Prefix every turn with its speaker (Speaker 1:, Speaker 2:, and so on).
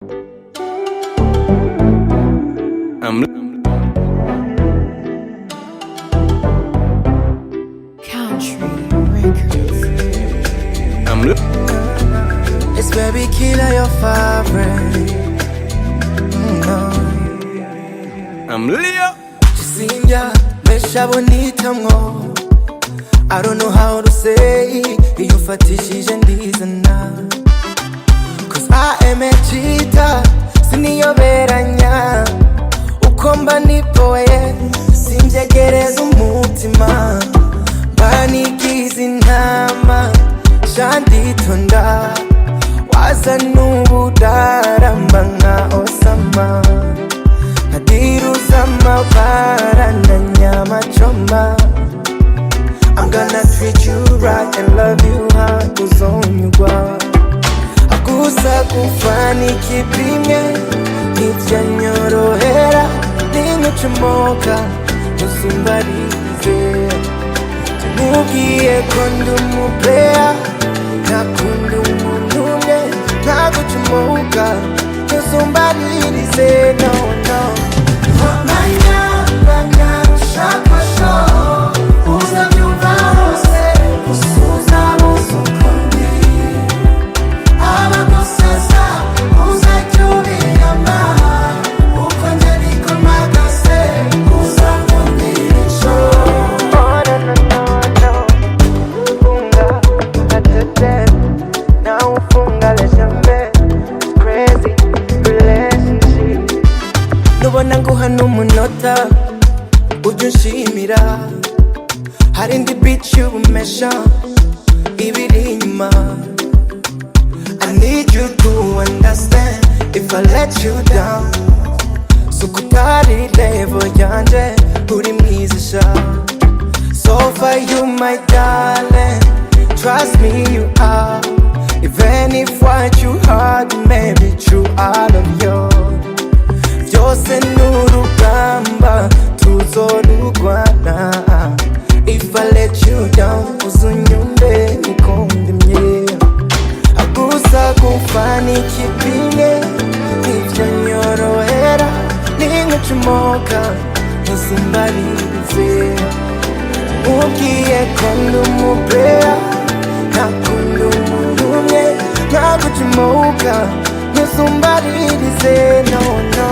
Speaker 1: I'm
Speaker 2: Country Records.
Speaker 3: It's Baby Killer, your favorite.
Speaker 1: I'm Leo.
Speaker 3: Chisinja, mesha bonita mwo. I don't know how to say. Iyo fatishije ndizana. Cause I am a cheater. Siniyoberanya. Uko mba nipoye. Sinjegereza umutima. Banigize intama. Shanditonda. Waza n'ubudaramba nka Osama. Hadiruza amabara na nyama choma. I'm gonna treat you right and love you hard uzonyugwa. Akusa kufani kipimye nivyanyorohera ninyochomoka usimbarize. Mugiye kondo mupea nakunda umuntu umwe ntagucomoka usimbarize. No, no. Nubona nguhana umunota ujya unshimira. Hari indi beat y'ubumesha ibiri inyuma. I need you to understand if I let you down. Sukutari level yanje uri mwiza sha. So for you my darling, trust me you are. Even if what you heard may be true, I love you. Byose n'urugamba tuzorugwana. If I let you down uzunyumve nikundimye. Agusa kufani kipimye nivyanyorohera ninyochomoka usimbarize. Ugiye kondo mupea nakunda umuntu umwe ntagucomoka usimbarize. No, no.